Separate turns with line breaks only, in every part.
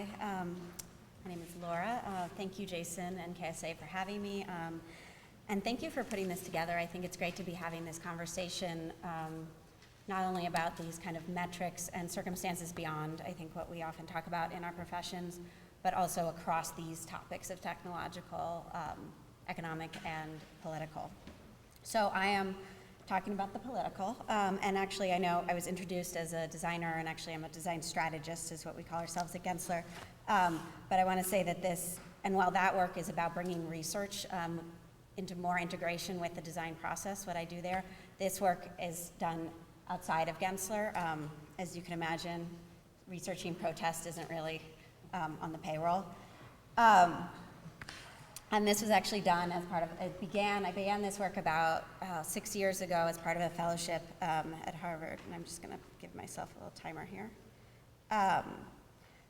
Hi, my name is Laura. Thank you, Jason and KSA, for having me. And thank you for putting this together. I think it's great to be having this conversation, not only about these kind of metrics and circumstances beyond, I think, what we often talk about in our professions, but also across these topics of technological, economic, and political. So I am talking about the political, and actually I know I was introduced as a designer, and actually I'm a design strategist is what we call ourselves at Gensler. But I want to say that this, and while that work is about bringing research into more integration with the design process, what I do there, this work is done outside of Gensler. As you can imagine, researching protest isn't really on the payroll. And this was actually done as part of, I began this work about 6 years ago as part of a fellowship at Harvard, and I'm just gonna give myself a little timer here.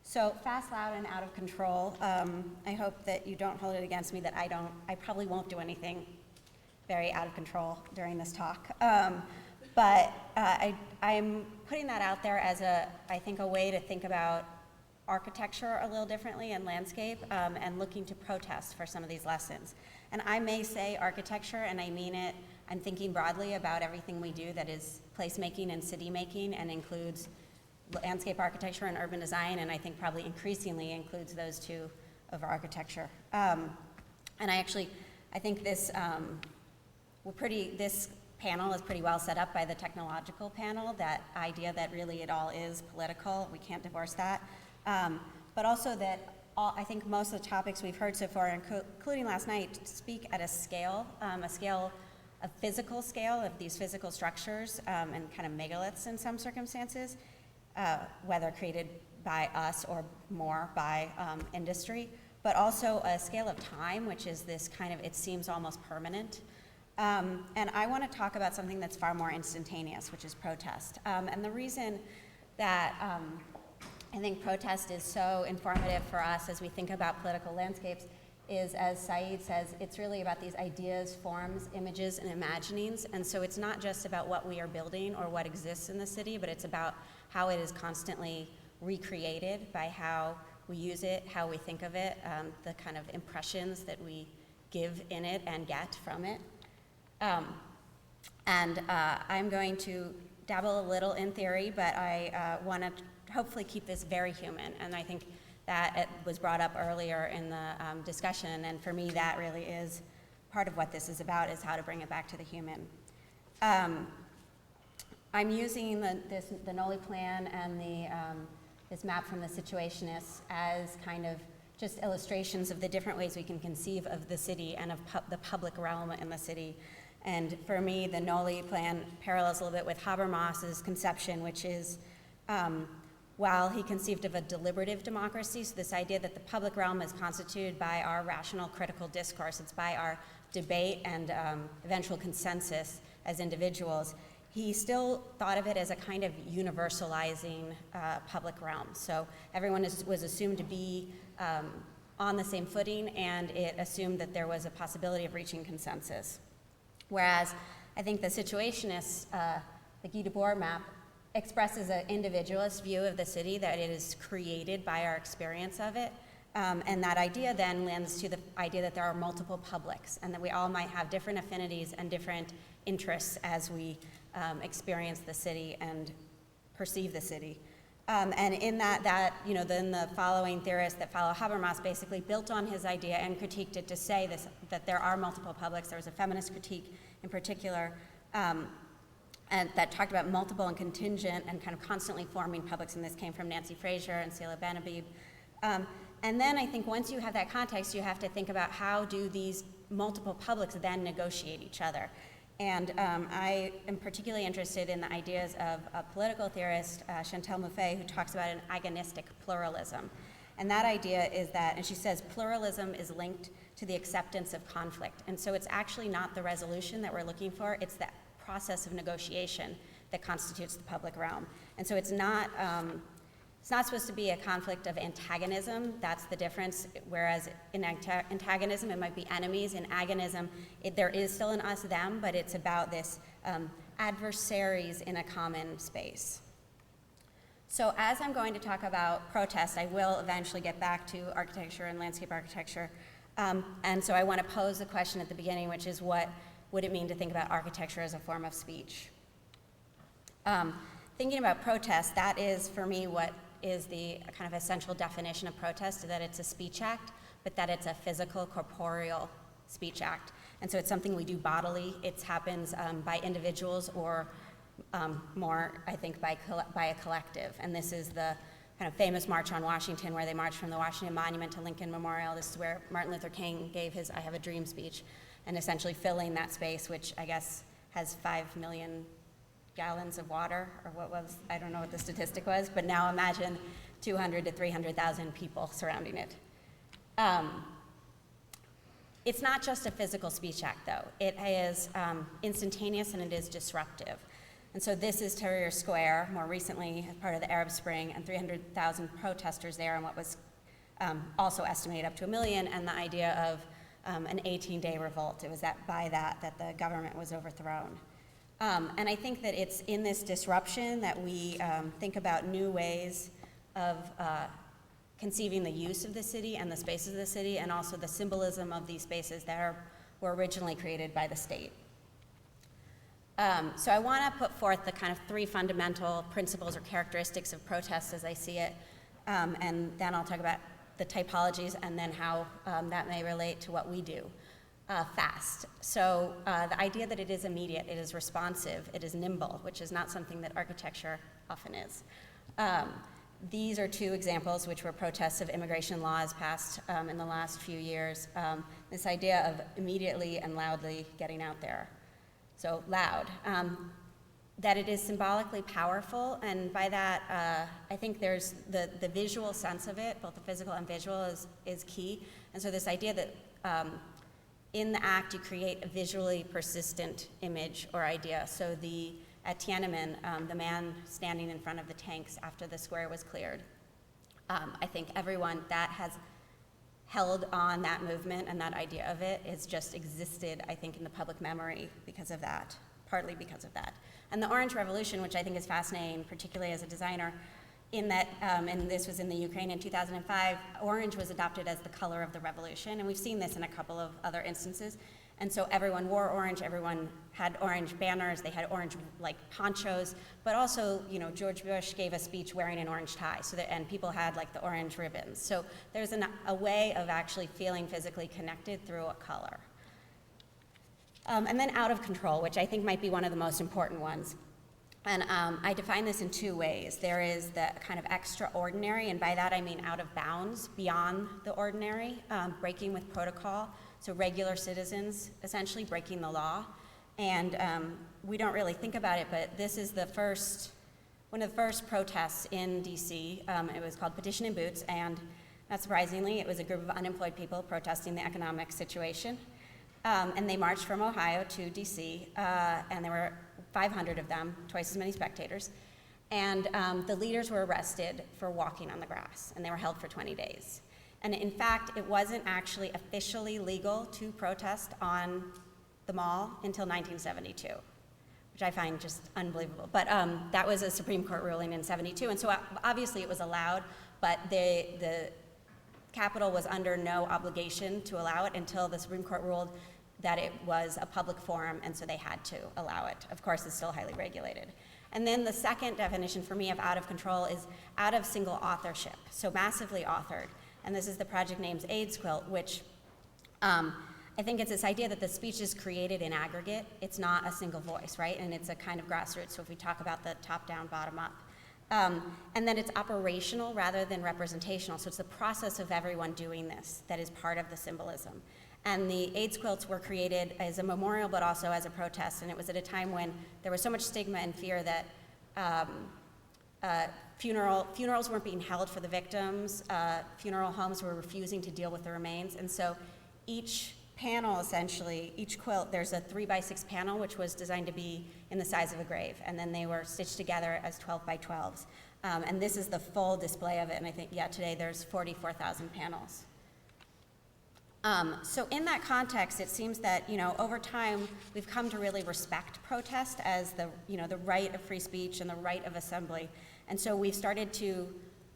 So fast, loud, and out of control. I hope that you don't hold it against me that I probably won't do anything very out of control during this talk. But I'm putting that out there as I think a way to think about architecture a little differently and landscape, and looking to protest for some of these lessons. And I may say architecture, and I mean it, I'm thinking broadly about everything we do that is placemaking and city making and includes landscape architecture and urban design, and I think probably increasingly includes those two of architecture. And I think this, this panel is pretty well set up by the technological panel, that idea that really it all is political, we can't divorce that. But also that I think most of the topics we've heard so far, including last night, speak at a physical scale of these physical structures and kind of megaliths in some circumstances, whether created by us or more by industry, but also a scale of time, which is this kind of, it seems almost permanent. And I want to talk about something that's far more instantaneous, which is protest. And the reason that I think protest is so informative for us as we think about political landscapes is, as Saeed says, it's really about these ideas, forms, images, and imaginings. And so it's not just about what we are building or what exists in the city, but it's about how it is constantly recreated by how we use it, how we think of it, the kind of impressions that we give in it and get from it. I'm going to dabble a little in theory, but I want to hopefully keep this very human, and I think that it was brought up earlier in the discussion, and for me that really is part of what this is about, is how to bring it back to the human. I'm using the Noli plan and this map from the Situationists as kind of just illustrations of the different ways we can conceive of the city and of the public realm in the city. And for me, the Noli plan parallels a little bit with Habermas's conception, which is, while he conceived of a deliberative democracy, so this idea that the public realm is constituted by our rational critical discourse, it's by our debate and eventual consensus as individuals, he still thought of it as a kind of universalizing public realm. So everyone was assumed to be on the same footing, and it assumed that there was a possibility of reaching consensus. Whereas I think the Situationists, the Guy Debord map, expresses an individualist view of the city, that it is created by our experience of it. And that idea then lends to the idea that there are multiple publics and that we all might have different affinities and different interests as we experience the city and perceive the city. And in that then the following theorists that follow Habermas basically built on his idea and critiqued it to say this, that there are multiple publics. There was a feminist critique in particular, and that talked about multiple and contingent and kind of constantly forming publics, and this came from Nancy Fraser and Céla Benhabib. And then I think once you have that context, you have to think about how do these multiple publics then negotiate each other. And I am particularly interested in the ideas of a political theorist, Chantal Mouffe, who talks about an agonistic pluralism. And that idea is that, and she says, pluralism is linked to the acceptance of conflict. And so it's actually not the resolution that we're looking for, it's that process of negotiation that constitutes the public realm. And so it's not supposed to be a conflict of antagonism. That's the difference. Whereas in antagonism, it might be enemies. In agonism, there is still an us-them, but it's about this adversaries in a common space. So as I'm going to talk about protest, I will eventually get back to architecture and landscape architecture. And so I want to pose the question at the beginning, which is what would it mean to think about architecture as a form of speech? Thinking about protest, that is for me what is the kind of essential definition of protest, that it's a speech act, but that it's a physical, corporeal speech act. And so it's something we do bodily. It happens by individuals or more, I think, by a collective. And this is the kind of famous March on Washington, where they marched from the Washington Monument to Lincoln Memorial. This is where Martin Luther King gave his I Have a Dream speech, and essentially filling that space, which I guess has 5 million gallons of water, or what was, I don't know what the statistic was, but now imagine 200 to 300,000 people surrounding it. It's not just a physical speech act, though. It is instantaneous and it is disruptive. And so this is Tahrir Square, more recently as part of the Arab Spring, and 300,000 protesters there, and what was also estimated up to 1 million, and the idea of an 18-day revolt. It was by that the government was overthrown. And I think that it's in this disruption that we think about new ways of conceiving the use of the city and the spaces of the city, and also the symbolism of these spaces that were originally created by the state. So I want to put forth the kind of 3 fundamental principles or characteristics of protest as I see it, and then I'll talk about the typologies and then how that may relate to what we do. Fast. So the idea that it is immediate, it is responsive, it is nimble, which is not something that architecture often is. These are 2 examples which were protests of immigration laws passed in the last few years. This idea of immediately and loudly getting out there. So loud. That it is symbolically powerful, and by that, I think there's the visual sense of it, both the physical and visual, is key. And so this idea that in the act, you create a visually persistent image or idea. So at Tiananmen, the man standing in front of the tanks after the square was cleared. I think everyone that has held on that movement and that idea of it has just existed, I think, in the public memory because of that, partly because of that. And the Orange Revolution, which I think is fascinating, particularly as a designer, in that, and this was in the Ukraine in 2005, orange was adopted as the color of the revolution, and we've seen this in a couple of other instances. And so everyone wore orange, everyone had orange banners, they had orange like ponchos, but also, George Bush gave a speech wearing an orange tie, and people had like the orange ribbons. So there's a way of actually feeling physically connected through a color. And then out of control, which I think might be one of the most important ones. And I define this in 2 ways. There is the kind of extraordinary, and by that I mean out of bounds, beyond the ordinary, breaking with protocol. So regular citizens essentially breaking the law. And we don't really think about it, but this is one of the first protests in DC. It was called Petition in Boots, and not surprisingly, it was a group of unemployed people protesting the economic situation. And they marched from Ohio to DC, and there were 500 of them, twice as many spectators. And the leaders were arrested for walking on the grass, and they were held for 20 days. And in fact, it wasn't actually officially legal to protest on the mall until 1972, which I find just unbelievable. But that was a Supreme Court ruling in 72, and so obviously it was allowed, but the Capitol was under no obligation to allow it until the Supreme Court ruled that it was a public forum, and so they had to allow it. Of course, it's still highly regulated. And then the second definition for me of out of control is out of single authorship, so massively authored. And this is the project name's AIDS Quilt, which I think it's this idea that the speech is created in aggregate. It's not a single voice, right? And it's a kind of grassroots, so if we talk about the top-down, bottom-up. And then it's operational rather than representational, so it's the process of everyone doing this that is part of the symbolism. And the AIDS quilts were created as a memorial, but also as a protest, and it was at a time when there was so much stigma and fear that funerals weren't being held for the victims, funeral homes were refusing to deal with the remains, and so each panel, essentially, each quilt, there's a 3x6 panel, which was designed to be in the size of a grave, and then they were stitched together as 12x12s. And this is the full display of it, and I think, today there's 44,000 panels. So in that context, it seems that, over time, we've come to really respect protest as the right of free speech and the right of assembly. And so we've started to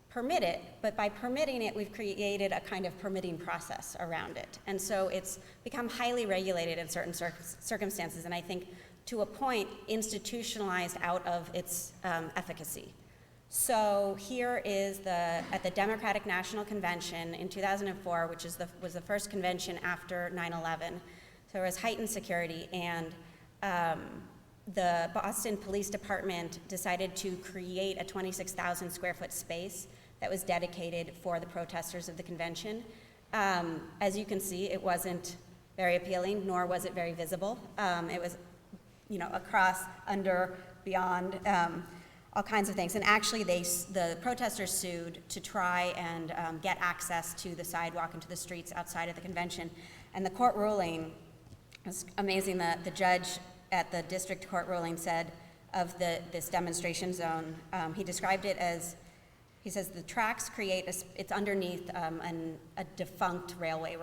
permit it, but by permitting it, we've created a kind of permitting process around it. And so it's become highly regulated in certain circumstances, and I think to a point institutionalized out of its efficacy. So here is at the Democratic National Convention in 2004, which was the first convention after 9/11. So there was heightened security, and the Boston Police Department decided to create a 26,000 square foot space that was dedicated for the protesters of the convention. As you can see, it wasn't very appealing, nor was it very visible. It was, across, under, beyond, all kinds of things. And actually, the protesters sued to try and get access to the sidewalk and to the streets outside of the convention. And the court ruling, it's amazing that the judge at the district court ruling said of this demonstration zone, he described it as, he says, the tracks create, it's underneath a defunct railway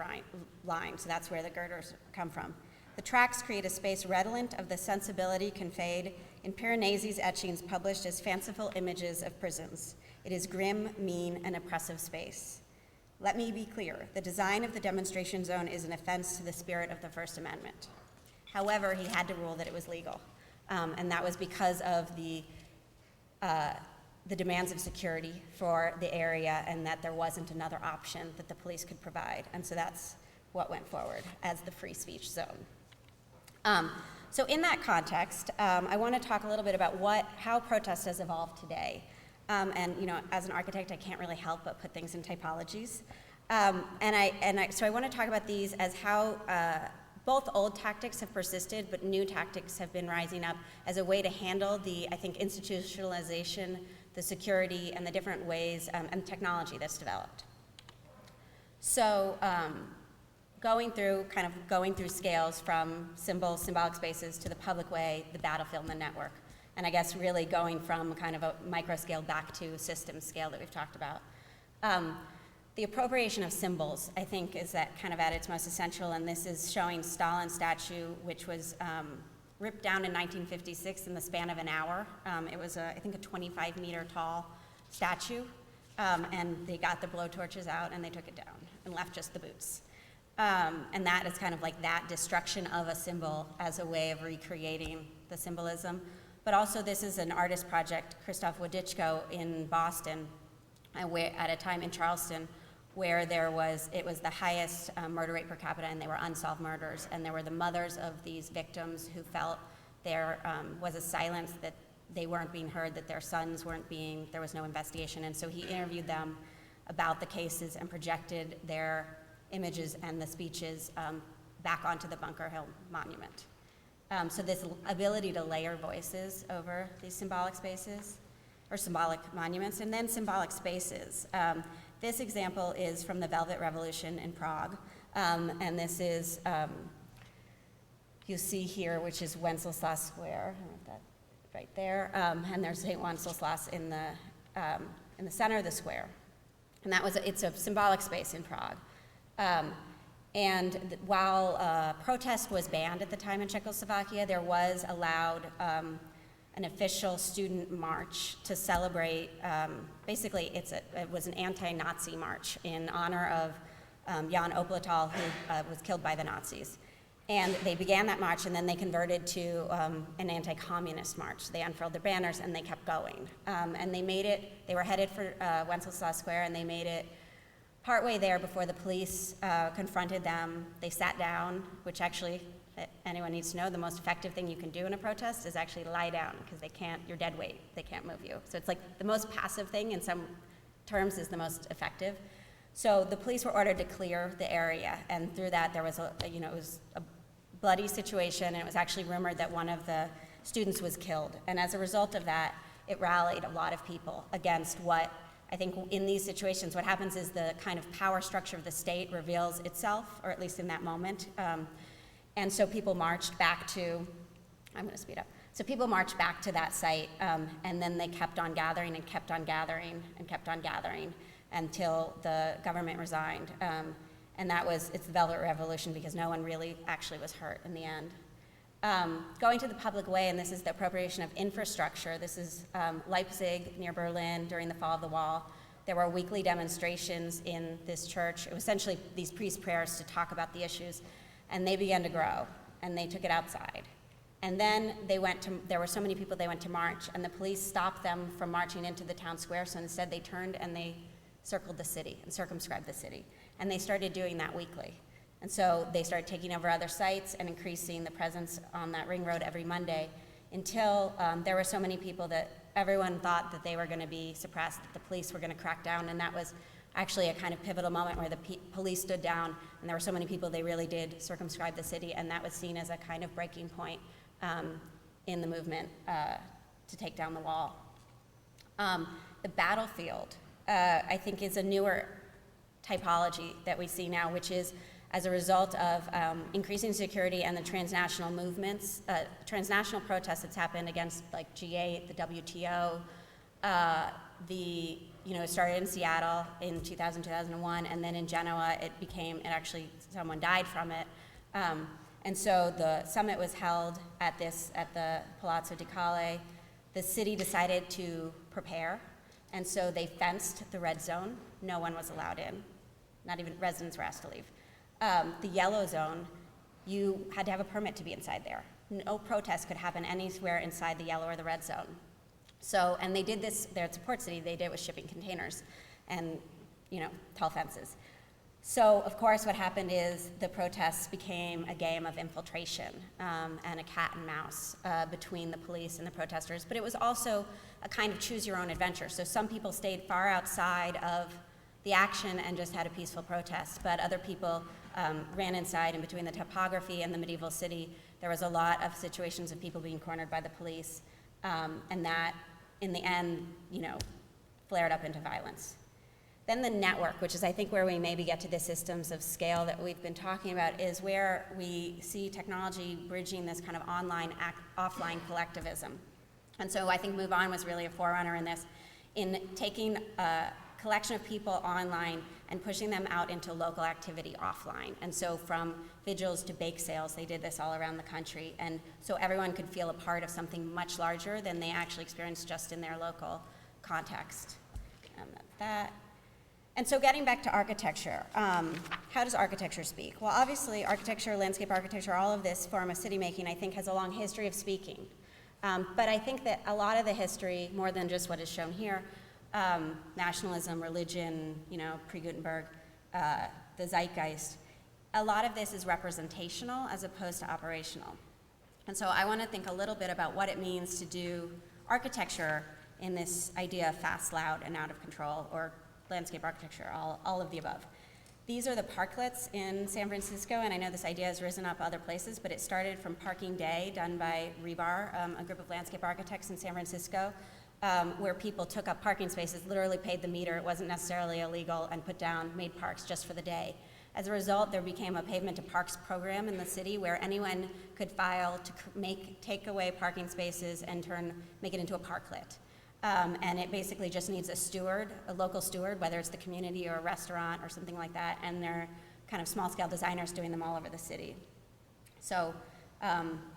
line, so that's where the girders come from. The tracks create a space redolent of the sensibility conveyed in Piranesi's etchings published as fanciful images of prisons. It is grim, mean, and oppressive space. Let me be clear, the design of the demonstration zone is an offense to the spirit of the First Amendment. However, he had to rule that it was legal, and that was because of the demands of security for the area and that there wasn't another option that the police could provide. And so that's what went forward as the free speech zone. So in that context, I want to talk a little bit about how protest has evolved today. And as an architect, I can't really help but put things in typologies. So I want to talk about these as how both old tactics have persisted, but new tactics have been rising up as a way to handle the, I think, institutionalization, the security, and the different ways and technology that's developed. So going through scales from symbolic spaces to the public way, the battlefield, and the network. And I guess really going from kind of a micro scale back to system scale that we've talked about. The appropriation of symbols, I think, is that kind of at its most essential, and this is showing Stalin Statue, which was ripped down in 1956 in the span of an hour. It was, I think, a 25-meter tall statue, and they got the blowtorches out and they took it down and left just the boots. And that is kind of like that destruction of a symbol as a way of recreating the symbolism. But also this is an artist project, Krzysztof Wodiczko in Boston, at a time in Charleston, where it was the highest murder rate per capita, and they were unsolved murders. And there were the mothers of these victims who felt there was a silence, that they weren't being heard, that their sons there was no investigation. And so he interviewed them about the cases and projected their images and the speeches back onto the Bunker Hill Monument. So this ability to layer voices over these symbolic spaces, or symbolic monuments, and then symbolic spaces. This example is from the Velvet Revolution in Prague, and this is, you see here, which is Wenceslas Square, I don't know if that, right there, and there's St. Wenceslas in the center of the square. And it's a symbolic space in Prague. While protest was banned at the time in Czechoslovakia, there was allowed an official student march to celebrate, basically it was an anti-Nazi march in honor of Jan Opletal, who was killed by the Nazis. And they began that march, and then they converted to an anti-communist march. They unfurled their banners and they kept going. And they were headed for Wenceslas Square, and they made it partway there before the police confronted them. They sat down, which actually, anyone needs to know, the most effective thing you can do in a protest is actually lie down, because you're dead weight, they can't move you. So it's like the most passive thing in some terms is the most effective. So the police were ordered to clear the area, and through that there was it was a bloody situation, and it was actually rumored that one of the students was killed. And as a result of that, it rallied a lot of people against what I think in these situations, what happens is the kind of power structure of the state reveals itself, or at least in that moment. And so people marched back to, I'm gonna speed up. So people marched back to that site, and then they kept on gathering and kept on gathering and kept on gathering until the government resigned. And and it's the Velvet Revolution because no one really actually was hurt in the end. Going to the public way, and this is the appropriation of infrastructure. This is Leipzig near Berlin during the fall of the wall. There were weekly demonstrations in this church. It was essentially these priest prayers to talk about the issues, and they began to grow, and they took it outside. And then there were so many people, they went to march, and the police stopped them from marching into the town square, so instead they turned and they circled the city and circumscribed the city. And they started doing that weekly. And so they started taking over other sites and increasing the presence on that ring road every Monday until there were so many people that everyone thought that they were going to be suppressed, that the police were going to crack down, and that was actually a kind of pivotal moment where the police stood down, and there were so many people, they really did circumscribe the city, and that was seen as a kind of breaking point in the movement to take down the wall. The battlefield, I think, is a newer typology that we see now, which is as a result of increasing security and the transnational movements, transnational protests that's happened against like G8, the WTO, it started in Seattle in 2000, 2001, and then in Genoa someone died from it. And so the summit was held at the Palazzo di Calle. The city decided to prepare, and so they fenced the red zone. No one was allowed in. Not even residents were asked to leave. The yellow zone, you had to have a permit to be inside there. No protest could happen anywhere inside the yellow or the red zone. So, and they did this there at Port City, they did it with shipping containers and, tall fences. So, of course, what happened is the protests became a game of infiltration and a cat and mouse between the police and the protesters, but it was also a kind of choose your own adventure. So some people stayed far outside of the action and just had a peaceful protest, but other people ran inside, and between the topography and the medieval city, there was a lot of situations of people being cornered by the police, and that, in the end, flared up into violence. Then the network, which is, I think, where we maybe get to the systems of scale that we've been talking about, is where we see technology bridging this kind of offline collectivism. And so I think Move On was really a forerunner in this, in taking a collection of people online and pushing them out into local activity offline. And so from vigils to bake sales, they did this all around the country. And so everyone could feel a part of something much larger than they actually experienced just in their local context. And so getting back to architecture, how does architecture speak? Well, obviously, architecture, landscape architecture, all of this form of city making, I think, has a long history of speaking. But I think that a lot of the history, more than just what is shown here, nationalism, religion, pre-Gutenberg, the zeitgeist, a lot of this is representational as opposed to operational. And so I want to think a little bit about what it means to do architecture in this idea of fast, loud, and out of control, or landscape architecture, all of the above. These are the parklets in San Francisco, and I know this idea has risen up other places, but it started from Parking Day, done by Rebar, a group of landscape architects in San Francisco, where people took up parking spaces, literally paid the meter, it wasn't necessarily illegal, and made parks just for the day. As a result, there became a pavement to parks program in the city where anyone could file to take away parking spaces and make it into a parklet. And it basically just needs a local steward, whether it's the community or a restaurant or something like that, and they're kind of small-scale designers doing them all over the city. So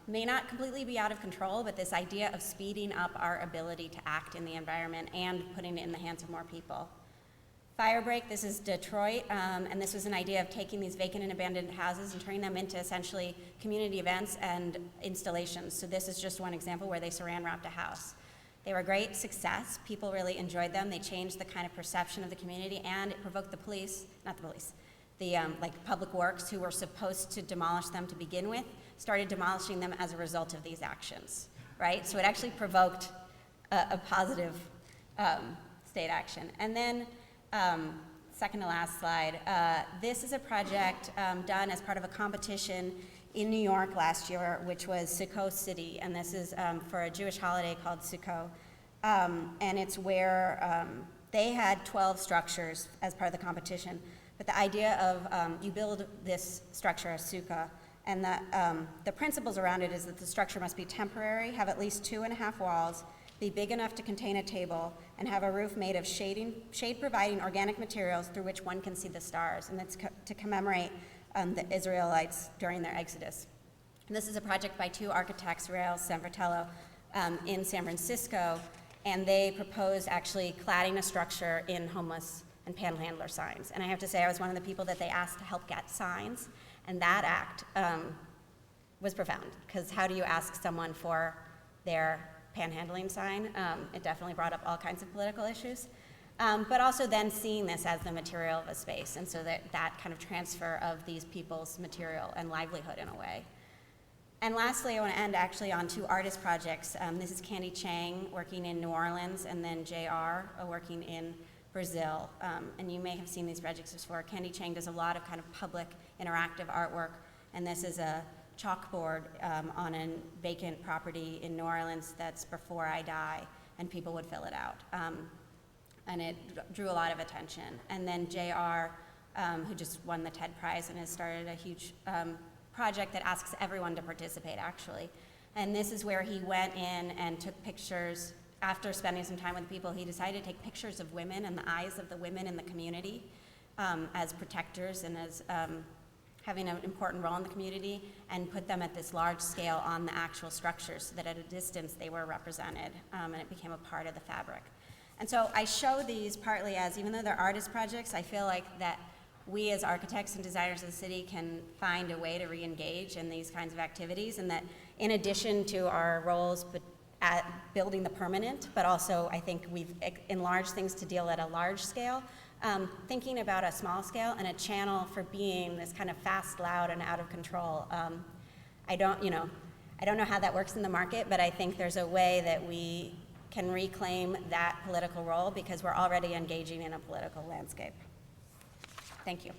may not completely be out of control, but this idea of speeding up our ability to act in the environment and putting it in the hands of more people. Firebreak, this is Detroit, and this was an idea of taking these vacant and abandoned houses and turning them into essentially community events and installations. So this is just one example where they saran wrapped a house. They were a great success. People really enjoyed them. They changed the kind of perception of the community, and it provoked the public works, who were supposed to demolish them to begin with, started demolishing them as a result of these actions, right? So it actually provoked a positive state action. And then, second to last slide, this is a project done as part of a competition in New York last year, which was Sukkot City, and this is for a Jewish holiday called Sukkot, and it's where they had 12 structures as part of the competition, but the idea of you build this structure, a sukkah, and the principles around it is that the structure must be temporary, have at least 2.5 walls, be big enough to contain a table, and have a roof made of shade-providing organic materials through which one can see the stars. And that's to commemorate the Israelites during their exodus. And this is a project by two architects, Rael Sanfratello, in San Francisco, and they proposed actually cladding a structure in homeless and panhandler signs. And I have to say, I was one of the people that they asked to help get signs, and that act was profound, because how do you ask someone for their panhandling sign? It definitely brought up all kinds of political issues, but also then seeing this as the material of a space, and so that kind of transfer of these people's material and livelihood in a way. And lastly, I want to end actually on two artist projects. This is Kandi Chang working in New Orleans, and then JR working in Brazil. And you may have seen these projects before. Kandi Chang does a lot of kind of public interactive artwork, and this is a chalkboard on a vacant property in New Orleans that's "Before I Die," and people would fill it out. And it drew a lot of attention. And then JR, who just won the TED Prize and has started a huge project that asks everyone to participate, actually. And this is where he went in and took pictures. After spending some time with people, he decided to take pictures of women and the eyes of the women in the community as protectors and as having an important role in the community, and put them at this large scale on the actual structures so that at a distance they were represented, and it became a part of the fabric. And so I show these partly as, even though they're artist projects, I feel like that we as architects and designers of the city can find a way to re-engage in these kinds of activities, and that in addition to our roles at building the permanent, but also I think we've enlarged things to deal at a large scale, thinking about a small scale and a channel for being this kind of fast, loud, and out of control. I don't know how that works in the market, but I think there's a way that we can reclaim that political role because we're already engaging in a political landscape. Thank you.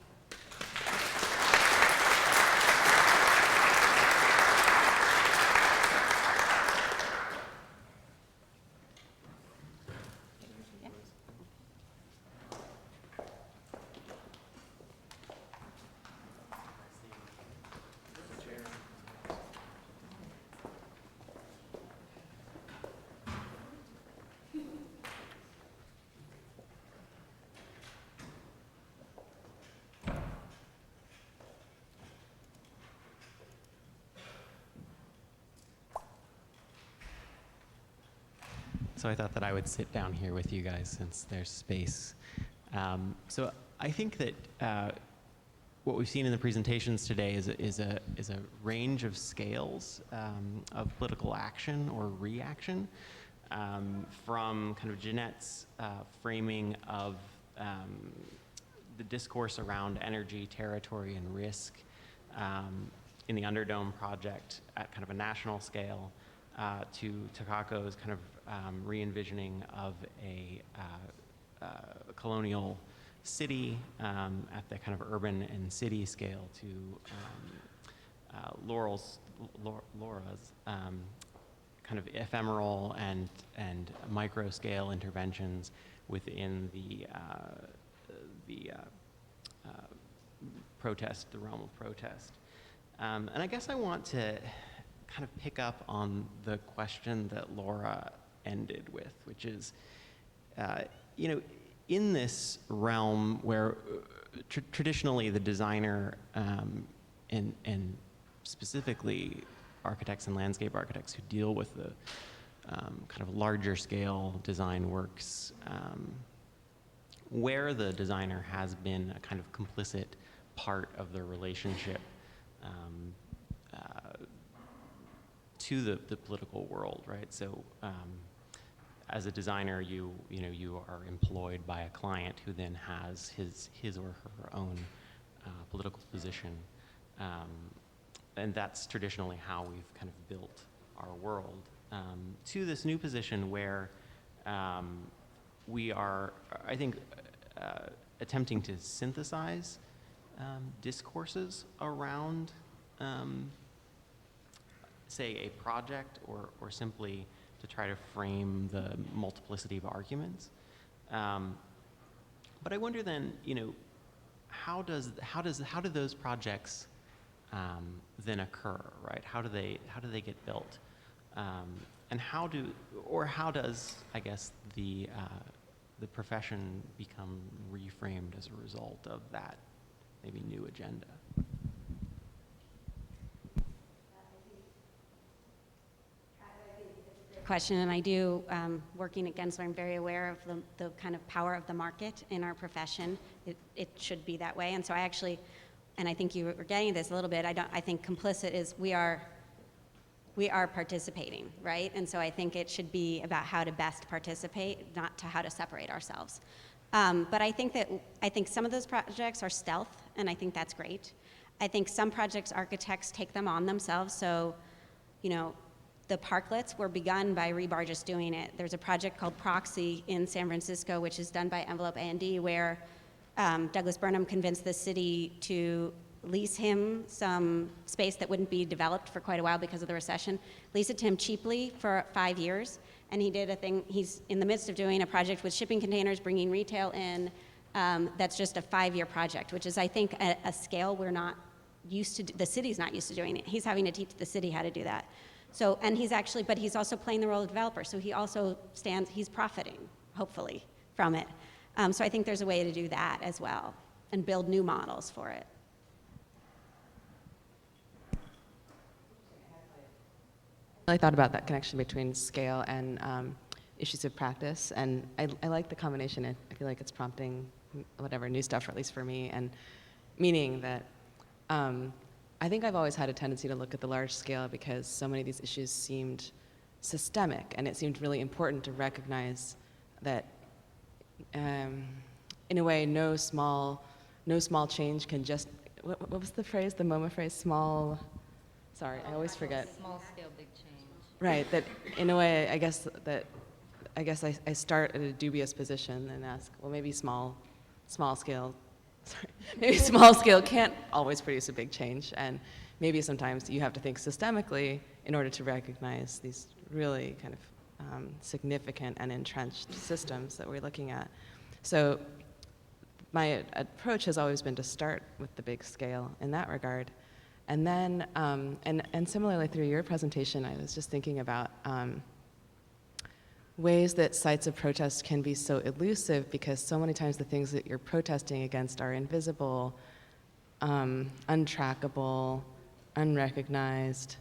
So I thought that I would sit down here with you guys since there's space. So I think that what we've seen in the presentations today is a range of scales of political action or reaction, from kind of Jeanette's framing of the discourse around energy, territory, and risk in the Underdome project at kind of a national scale, to Takako's kind of re-envisioning of a colonial city at the kind of urban and city scale, to Laura's kind of ephemeral and micro scale interventions within the protest, the realm of protest. And I guess I want to kind of pick up on the question that Laura ended with, which is, in this realm where traditionally the designer and specifically architects and landscape architects who deal with the kind of larger scale design works, where the designer has been a kind of complicit part of the relationship to the political world, right? So as a designer, you are employed by a client who then has his or her own political position, and that's traditionally how we've kind of built our world, to this new position where we are, I think, attempting to synthesize discourses around, say, a project, or simply to try to frame the multiplicity of arguments. But I wonder then, how do those projects then occur, right? How do they get built? and how does, I guess, the profession become reframed as a result of that maybe new agenda?
Question, and I do, working at Gensler, I'm very aware of the kind of power of the market in our profession. It should be that way, and so I actually, and I think you were getting this a little bit, I think complicit is we are participating, right? And so I think it should be about how to best participate, not to how to separate ourselves. But I think some of those projects are stealth, and I think that's great. I think some projects, architects take them on themselves, so, you know, the parklets were begun by Rebar just doing it. There's a project called Proxy in San Francisco, which is done by Envelope A&D, where Douglas Burnham convinced the city to lease him some space that wouldn't be developed for quite a while because of the recession, lease it to him cheaply for 5 years, and he did a thing, he's in the midst of doing a project with shipping containers, bringing retail in, that's just a 5-year project, which is, I think, a scale we're not used to, the city's not used to doing it. He's having to teach the city how to do that. So, and he's actually, but he's also playing the role of developer, so he also he's profiting, hopefully, from it. So I think there's a way to do that as well, and build new models for it.
I thought about that connection between scale and issues of practice, and I like the combination. I feel like it's prompting whatever new stuff, or at least for me, and meaning that I think I've always had a tendency to look at the large scale because so many of these issues seemed systemic, and it seemed really important to recognize that, in a way, no small change can just. What was the phrase? The MoMA phrase? Small. Sorry, I always forget.
Small scale, big change.
Right. That, in a way, I guess I start at a dubious position and ask, well, maybe small scale. Sorry, maybe small scale can't always produce a big change, and maybe sometimes you have to think systemically in order to recognize these really kind of significant and entrenched systems that we're looking at. So my approach has always been to start with the big scale in that regard. And then, and similarly through your presentation, I was just thinking about ways that sites of protest can be so elusive because so many times the things that you're protesting against are invisible, untrackable, unrecognized,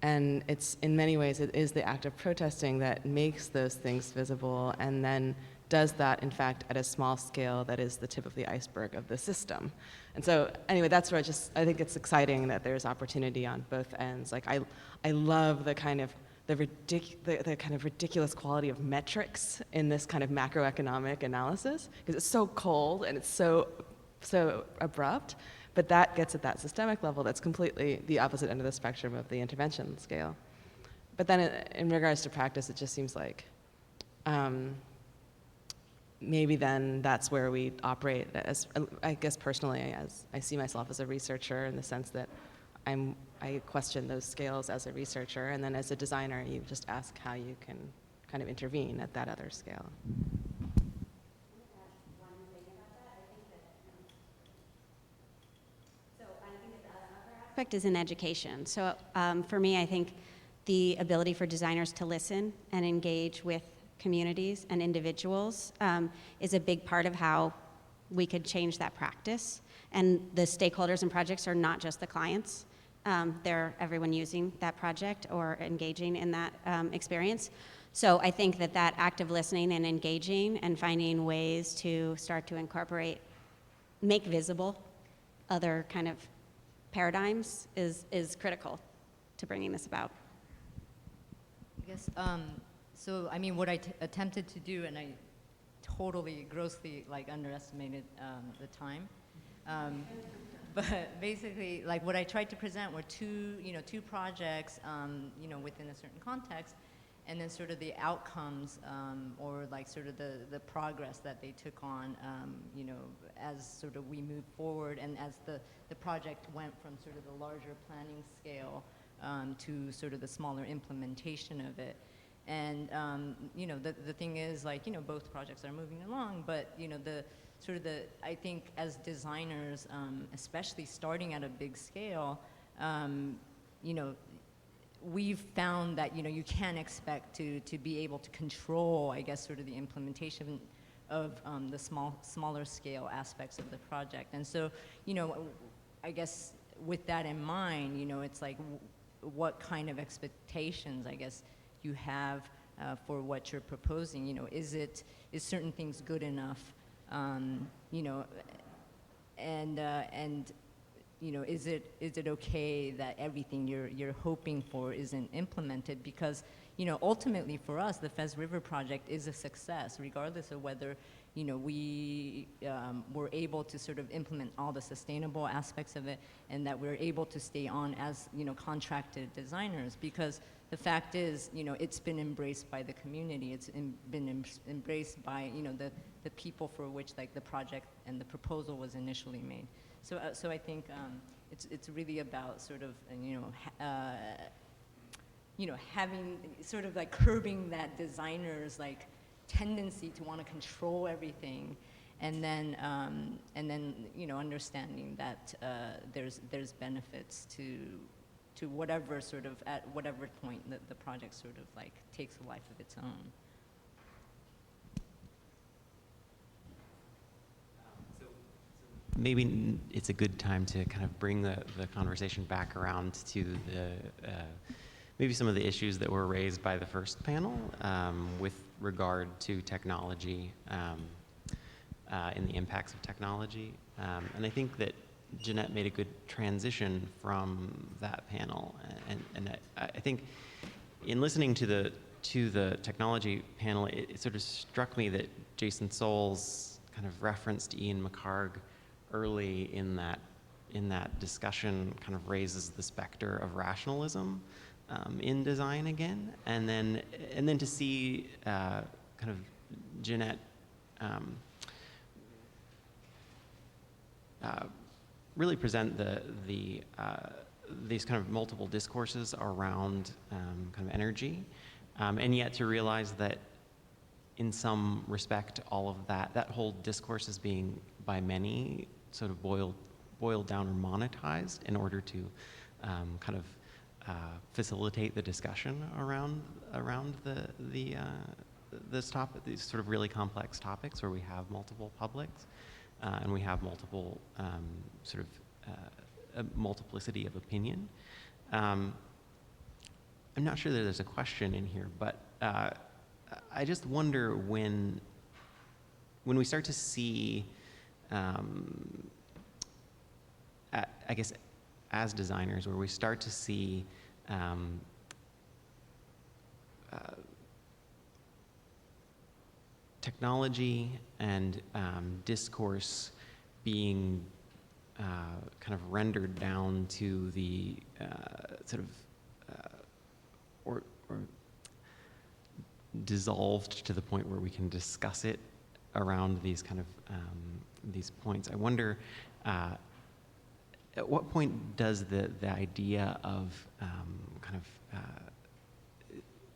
and it's, in many ways, it is the act of protesting that makes those things visible and then does that, in fact, at a small scale that is the tip of the iceberg of the system. And so, anyway, that's where I think it's exciting that there's opportunity on both ends. Like, I love the kind of the kind of ridiculous quality of metrics in this kind of macroeconomic analysis, because it's so cold and it's so abrupt, but that gets at that systemic level that's completely the opposite end of the spectrum of the intervention scale. But then in regards to practice, it just seems like maybe then that's where we operate as, I guess personally, as I see myself as a researcher in the sense that I question those scales as a researcher, and then as a designer, you just ask how you can kind of intervene at that other scale.
Aspect is in education. So for me, I think the ability for designers to listen and engage with communities and individuals is a big part of how we could change that practice. And the stakeholders and projects are not just the clients. They're everyone using that project or engaging in that experience. So I think that active listening and engaging and finding ways to start to incorporate, make visible other kind of paradigms is critical to bringing this about.
I guess, so I mean, what I attempted to do, and I totally grossly underestimated the time. But basically, what I tried to present were two projects, within a certain context, and then sort of the outcomes, or sort of the progress that they took on, as sort of we moved forward, and as the project went from sort of the larger planning scale to sort of the smaller implementation of it. And the thing is, both projects are moving along, but I think as designers, especially starting at a big scale, we've found that, you know, you can't expect to be able to control, I guess, sort of the implementation of the smaller scale aspects of the project. And so, you know, I guess with that in mind, you know, it's like, what kind of expectations, I guess, you have for what you're proposing? You know, is certain things good enough? You know, and you know, is it okay that everything you're hoping for isn't implemented? Because, you know, ultimately for us, the Fez River project is a success, regardless of whether, you know, we were able to sort of implement all the sustainable aspects of it, and that we're able to stay on as, you know, contracted designers. Because the fact is, you know, it's been embraced by the community. It's been embraced by, you know, the people for which, like, the project and the proposal was initially made. So I think it's really about sort of, you know, having sort of like curbing that designer's like tendency to want to control everything, and then you know, understanding that there's benefits to whatever sort of, at whatever point the project sort of like takes a life of its own.
Maybe it's a good time to kind of bring the conversation back around to the maybe some of the issues that were raised by the first panel with regard to technology and the impacts of technology. And I think that Jeanette made a good transition from that panel. And I think in listening to the technology panel, it sort of struck me that Jason Souls kind of referenced Ian McHarg early in that discussion, kind of raises the specter of rationalism in design again, and then to see kind of Jeanette really present these kind of multiple discourses around kind of energy, and yet to realize that in some respect all of that whole discourse is being by many sort of boiled down or monetized in order to kind of facilitate the discussion around this topic, these sort of really complex topics where we have multiple publics and we have multiple sort of a multiplicity of opinion. I'm not sure that there's a question in here, but I just wonder when we start to see, I guess, as designers, where we start to see technology and discourse being kind of rendered down to the sort of or dissolved to the point where we can discuss it around these kind of these points. I wonder at what point does the idea of kind of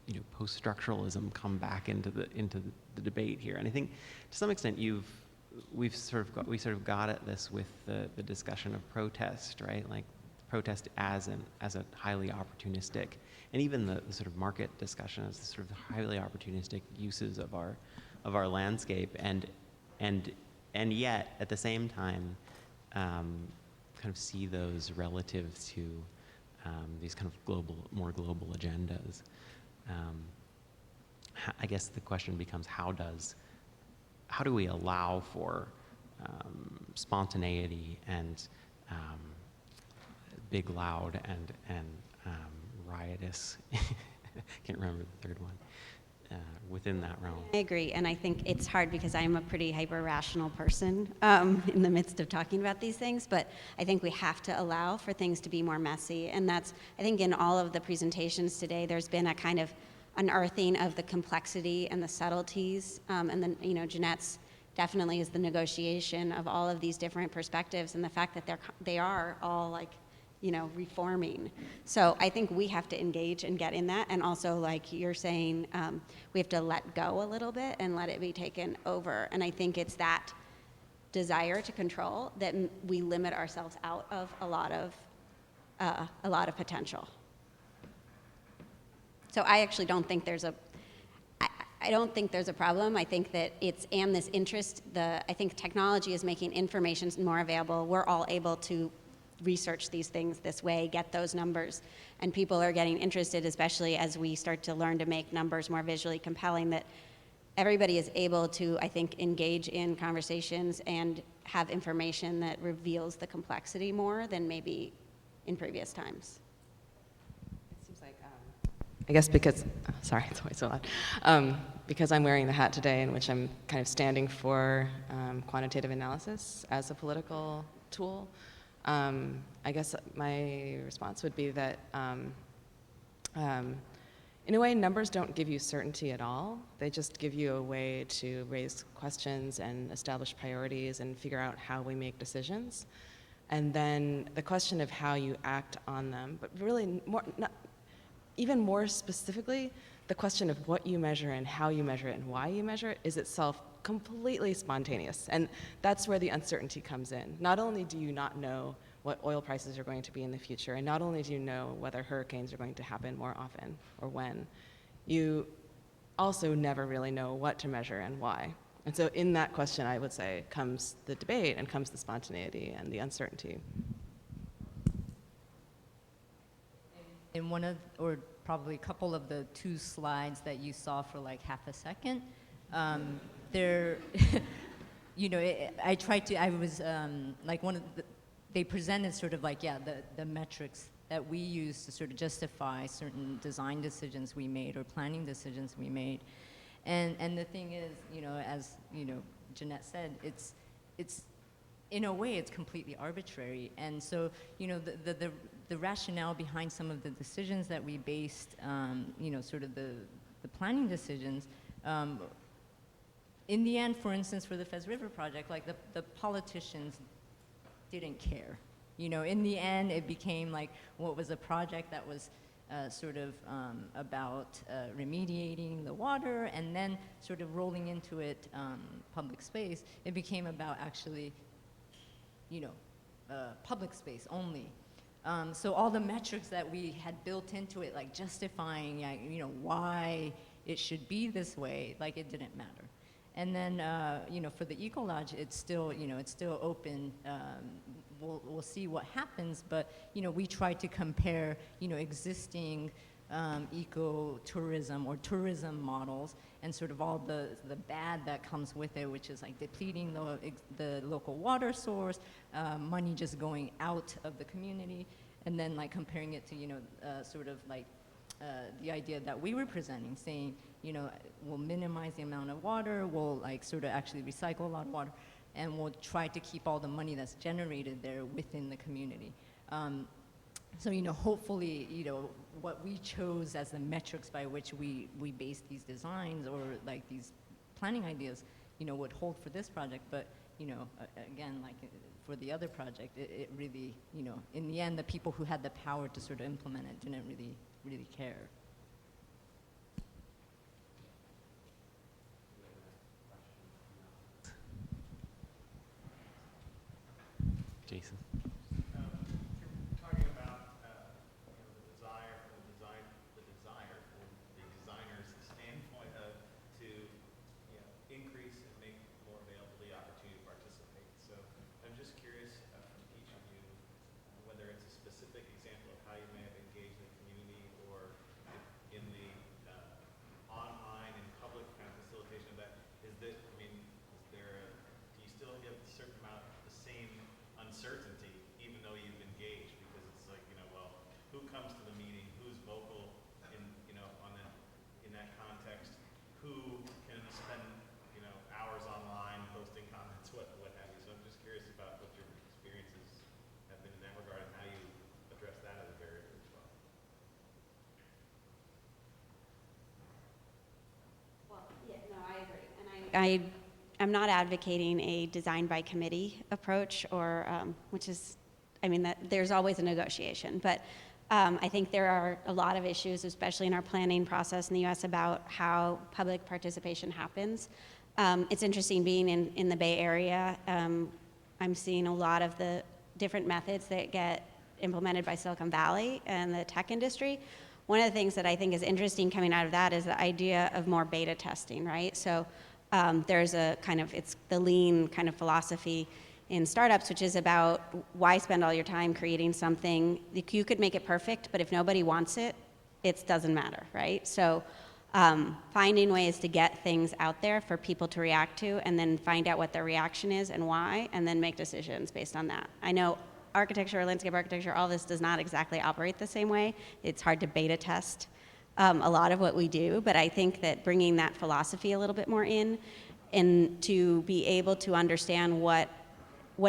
you know, post-structuralism come back into the debate here? And I think to some extent we sort of got at this with the discussion of protest, right? Like protest as a highly opportunistic, and even the sort of market discussion as the sort of highly opportunistic uses of our landscape, and yet at the same time kind of see those relative to these kind of more global agendas. I guess the question becomes, how do we allow for spontaneity and big, loud, and riotous, can't remember the third one, within that realm?
I agree, and I think it's hard because I'm a pretty hyper-rational person in the midst of talking about these things, but I think we have to allow for things to be more messy, and that's, I think in all of the presentations today, there's been a kind of unearthing of the complexity and the subtleties, and then, you know, Jeanette's definitely is the negotiation of all of these different perspectives and the fact that they are all like, you know, reforming. So I think we have to engage and get in that, and also, like you're saying, we have to let go a little bit and let it be taken over. And I think it's that desire to control that we limit ourselves out of a lot of potential. So I actually don't think there's a, I don't think there's a problem. I think that and this interest, I think technology is making information more available. We're all able to research these things this way, get those numbers, and people are getting interested, especially as we start to learn to make numbers more visually compelling, that everybody is able to, I think, engage in conversations and have information that reveals the complexity more than maybe in previous times.
It seems like, I guess because, sorry, it's always so loud. Because I'm wearing the hat today in which I'm kind of standing for quantitative analysis as a political tool, I guess my response would be that in a way, numbers don't give you certainty at all. They just give you a way to raise questions and establish priorities and figure out how we make decisions. And then the question of how you act on them, but really even more specifically, the question of what you measure and how you measure it and why you measure it is itself completely spontaneous. And that's where the uncertainty comes in. Not only do you not know what oil prices are going to be in the future, and not only do you know whether hurricanes are going to happen more often or when, you also never really know what to measure and why. And so in that question, I would say, comes the debate and comes the spontaneity and the uncertainty.
In one of, or probably a couple of the two slides that you saw for like half a second, there, you know, I was like they presented sort of like, yeah, the metrics that we use to sort of justify certain design decisions we made or planning decisions we made. And the thing is, you know, as, you know, Jeanette said, it's in a way, it's completely arbitrary. And so, you know, the rationale behind some of the decisions that we based, you know, sort of the planning decisions, in the end, for instance, for the Fez River project, like the politicians didn't care. You know, in the end, it became like what was a project that was sort of about remediating the water, and then sort of rolling into it public space. It became about actually, you know, public space only. So all the metrics that we had built into it, like justifying, you know, why it should be this way, like it didn't matter. And then, you know, for the Eco Lodge, it's still, you know, it's still open. We'll see what happens, but, you know, we try to compare, you know, existing eco-tourism or tourism models and sort of all the bad that comes with it, which is like depleting the local water source, money just going out of the community, and then like comparing it to, you know, sort of like the idea that we were presenting, saying, you know, we'll minimize the amount of water, we'll like sort of actually recycle a lot of water, and we'll try to keep all the money that's generated there within the community. So, you know, hopefully, you know, what we chose as the metrics by which we based these designs or like these planning ideas, you know, would hold for this project. But, you know, again, like for the other project, it really, you know, in the end, the people who had the power to sort of implement it didn't really care.
Jason.
Talking about you know, the desire from the designer's standpoint to you know, increase and make more available the opportunity to participate. So I'm just curious from each of you whether it's a specific example of how you may have engaged the community or in the online and public kind of facilitation of that. Is that, I mean, is there do you still give a certain amount the same uncertainty, even though you've engaged, because it's like, you know, well, who comes to the meeting, who's vocal in, you know, in that context, who can spend, you know, hours online posting comments, what have you. So I'm just curious about what your experiences have been in that regard and how you address that as a barrier as well.
Well, yeah, no, I agree. And I'm not advocating a design by committee approach, or which is, I mean, that there's always a negotiation, but I think there are a lot of issues, especially in our planning process in the U.S., about how public participation happens. It's interesting being in the Bay Area. I'm seeing a lot of the different methods that get implemented by Silicon Valley and the tech industry, one of the things that I think is interesting coming out of that is the idea of more beta testing, right? So there's a kind of, it's the lean kind of philosophy in startups, which is about why spend all your time creating something. You could make it perfect, but if nobody wants it, it doesn't matter, right? So finding ways to get things out there for people to react to, and then find out what their reaction is and why, and then make decisions based on that. I know architecture, landscape architecture, all this does not exactly operate the same way. It's hard to beta test a lot of what we do, but I think that bringing that philosophy a little bit more in, and to be able to understand what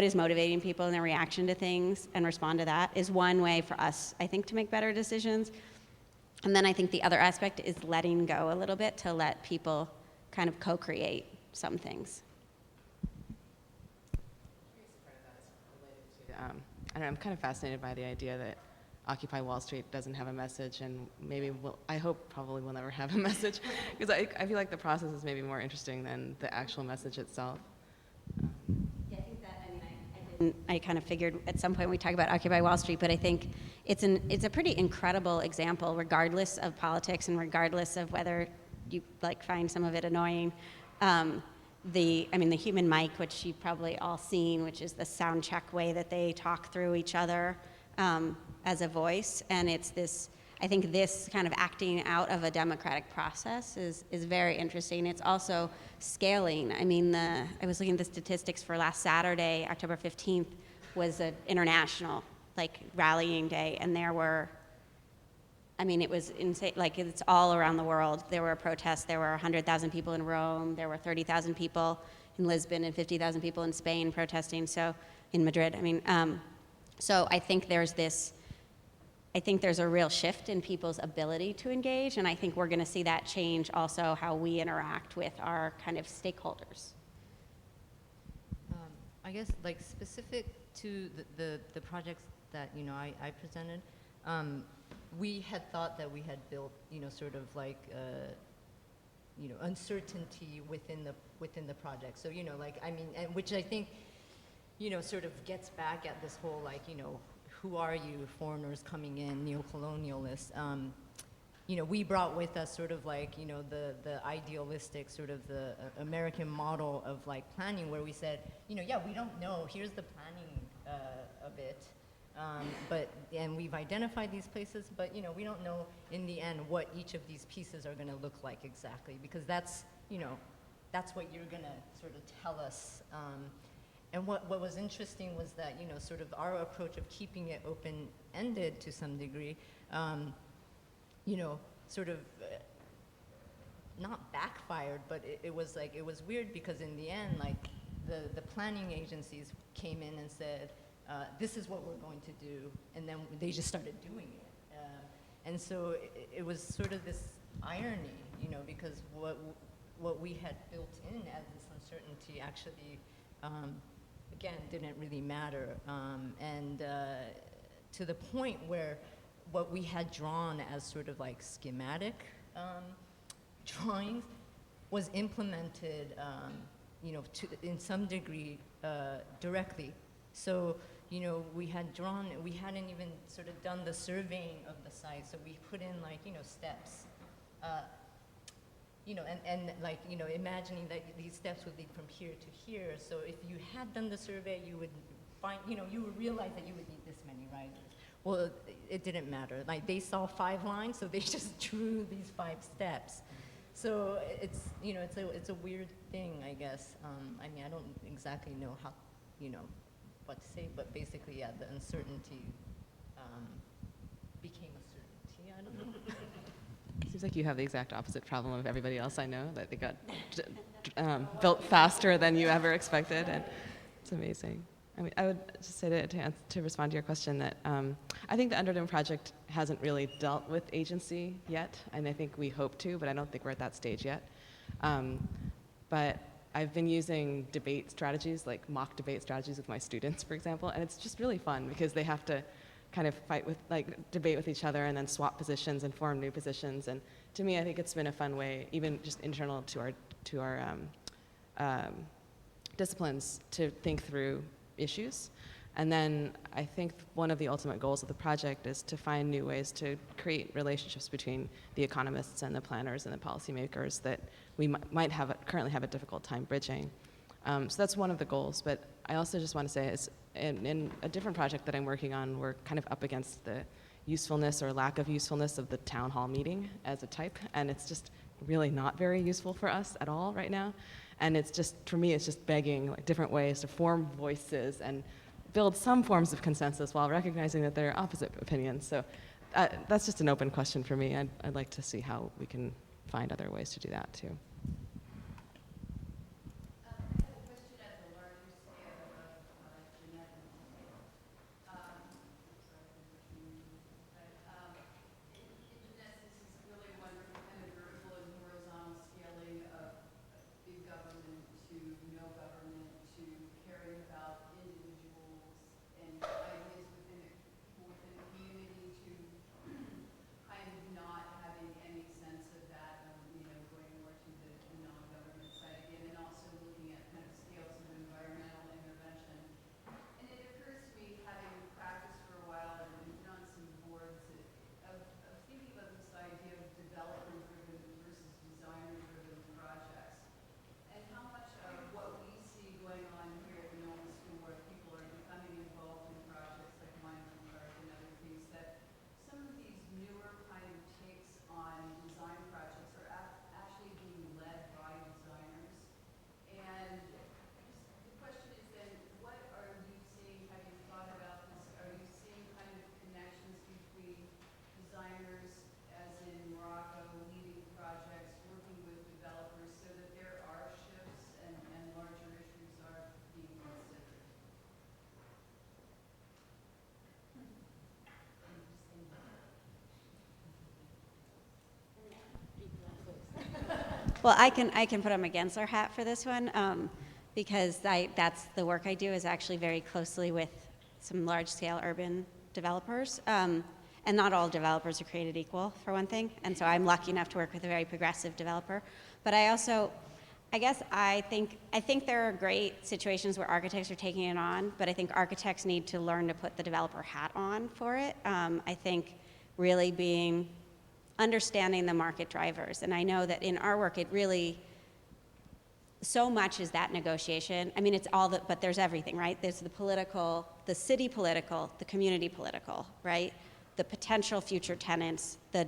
is motivating people and their reaction to things and respond to that is one way for us, I think, to make better decisions. And then I think the other aspect is letting go a little bit to let people kind of co-create some things.
I don't know, I'm kind of fascinated by the idea that Occupy Wall Street doesn't have a message, and maybe I hope probably will never have a message, because I feel like the process is maybe more interesting than the actual message itself.
Yeah, I think that, I mean, I kind of figured at some point we talk about Occupy Wall Street, but I think it's a pretty incredible example, regardless of politics and regardless of whether you like find some of it annoying. The human mic, which you've probably all seen, which is the sound check way that they talk through each other as a voice, and it's this. I think this kind of acting out of a democratic process is very interesting. It's also scaling. I mean, I was looking at the statistics for last Saturday, October 15th, was an international rallying day, and there were, I mean, it was insane. Like, it's all around the world. There were protests. There were 100,000 people in Rome. There were 30,000 people in Lisbon and 50,000 people in Spain protesting. So in Madrid, I mean, so I think there's a real shift in people's ability to engage, and I think we're going to see that change also how we interact with our kind of stakeholders.
I guess like specific to the projects that I presented, we had thought that we had built sort of like uncertainty within the project. So and which I think sort of gets back at this whole who are you, foreigners coming in, neo-colonialists. We brought with us sort of the idealistic sort of the American model of planning, where we said, yeah, we don't know, here's the planning of it, and we've identified these places, but we don't know in the end what each of these pieces are going to look like exactly, because that's what you're going to sort of tell us. And what was interesting was that, sort of our approach of keeping it open-ended to some degree, sort of not backfired, but it was weird, because in the end, the planning agencies came in and said, this is what we're going to do, and then they just started doing it. And so it was sort of this irony, because what we had built in as this uncertainty actually, again, didn't really matter. And to the point where what we had drawn as sort of schematic drawings was implemented, in some degree directly. So, we hadn't even sort of done the surveying of the site, so we put in steps. Imagining that these steps would lead from here to here. So if you had done the survey, you would find, you would realize that you would need this many riders. Well, it didn't matter. They saw 5 lines, so they just drew these 5 steps. So it's, it's a weird thing, I guess. I mean, I don't exactly know how, what to say, but basically, yeah, the uncertainty became a certainty. I don't know.
Seems like you have the exact opposite problem of everybody else I know, that they got built faster than you ever expected, and it's amazing. I mean, I would just say to respond to your question that I think the Underdome project hasn't really dealt with agency yet, and I think we hope to, but I don't think we're at that stage yet. But I've been using debate strategies, like mock debate strategies with my students, for example, and it's just really fun because they have to kind of debate with each other and then swap positions and form new positions. And to me, I think it's been a fun way, even just internal to our disciplines, to think through issues. And then I think one of the ultimate goals of the project is to find new ways to create relationships between the economists and the planners and the policymakers that we might currently have a difficult time bridging. So that's one of the goals, but I also just want to say is in a different project that I'm working on, we're kind of up against the usefulness or lack of usefulness of the town hall meeting as a type, and it's just really not very useful for us at all right now. And it's just, for me, it's just begging like different ways to form voices and build some forms of consensus while recognizing that there are opposite opinions. So that's just an open question for me. I'd like to see how we can find other ways to do that too.
I have a question at the larger scale of genetic. Genesis is really wonderful kind of vertical and horizontal scaling of big government to no government to caring about individuals and ideas within the community to kind of not having any sense of that, going more to the non-government side again, and also looking at kind of scales of environmental intervention. And it occurs to me, having practiced for a while and been on some boards, of thinking about this idea of developer-driven versus designer-driven projects, and how much of what we see going on here at the Nolan School, where people are becoming involved in projects like Mining Park and other things, that some of these newer kind of takes on design projects are actually being led by designers. And the question is then, what are you seeing, have you thought about this, are you seeing kind of connections between designers, as in Morocco, leading projects, working with developers, so that there are shifts and larger issues are being considered?
Well, I can put on my Gensler hat for this one, because that's the work I do is actually very closely with some large-scale urban developers. And not all developers are created equal, for one thing. And so I'm lucky enough to work with a very progressive developer. But I think there are great situations where architects are taking it on, but I think architects need to learn to put the developer hat on for it. I think really understanding the market drivers. And I know that in our work, it really, so much is that negotiation. I mean, it's all that, but there's everything, right? There's the political, the city political, the community political, right? The potential future tenants, the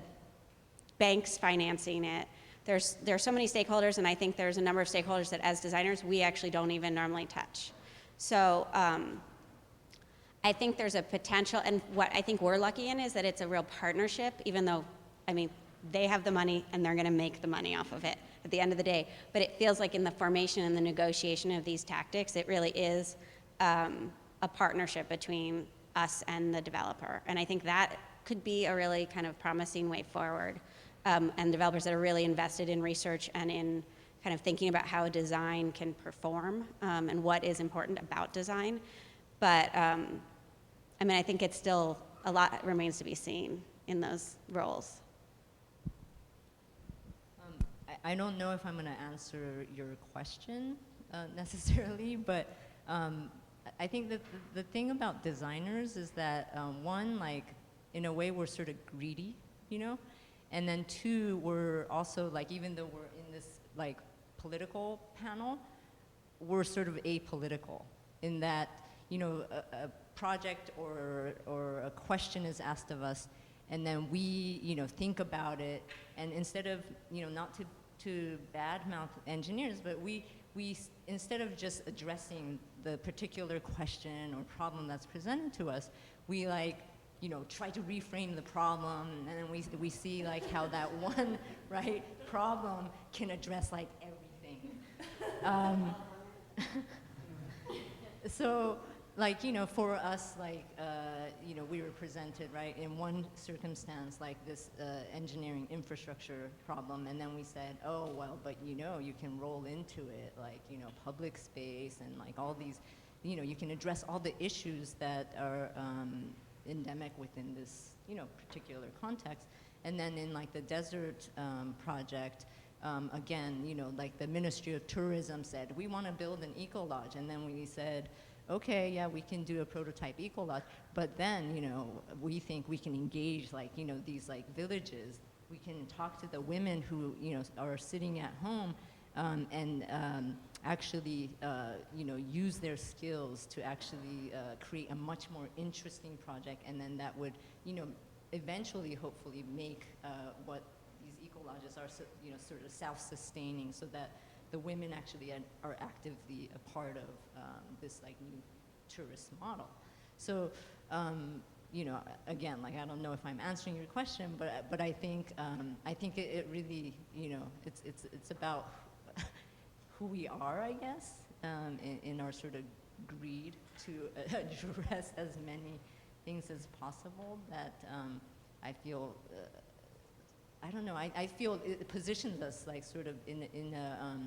banks financing it. There are so many stakeholders, and I think there's a number of stakeholders that as designers, we actually don't even normally touch. So I think there's a potential, and what I think we're lucky in is that it's a real partnership, even though, I mean, they have the money and they're gonna make the money off of it at the end of the day. But it feels like in the formation and the negotiation of these tactics, it really is a partnership between us and the developer. And I think that could be a really kind of promising way forward. And developers that are really invested in research and in kind of thinking about how design can perform and what is important about design. But I mean, I think it's still a lot remains to be seen in those roles.
I don't know if I'm going to answer your question necessarily, but I think that the thing about designers is that one, like, in a way, we're sort of greedy, you know? And then two, we're also, like, even though we're in this, like, political panel, we're sort of apolitical in that, you know, a project or a question is asked of us, and then we, you know, think about it, and instead of, you know, not to badmouth engineers, but we instead of just addressing the particular question or problem that's presented to us, we, like, you know, try to reframe the problem, and then we see, like, how that one, right, problem can address, like, everything. So, like, you know, for us, like, you know, we were presented, right, in one circumstance, like this engineering infrastructure problem, and then we said, oh, well, but, you know, you can roll into it, like, you know, public space and, like, all these, you know, you can address all the issues that are endemic within this, you know, particular context. And then in, like, the desert project, again, you know, like, the Ministry of Tourism said, we want to build an eco-lodge, and then we said, okay, yeah, we can do a prototype eco-lodge, but then, you know, we think we can engage, like, you know, these like villages. We can talk to the women who, you know, are sitting at home and actually, you know, use their skills to actually create a much more interesting project, and then that would, you know, eventually, hopefully, make what these eco-lodges are, you know, sort of self-sustaining, so that the women actually are actively a part of this like new tourist model. So, you know, again, like I don't know if I'm answering your question, but I think it really, you know, it's about who we are, I guess, in our sort of greed to address as many things as possible. That I feel. I don't know. I feel it positions us like sort of in a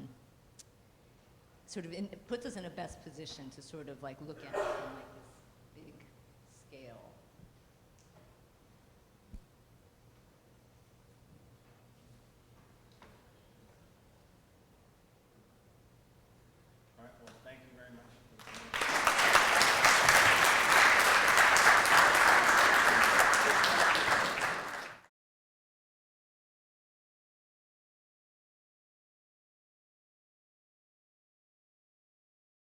it puts us in a best position to sort of like look at it from like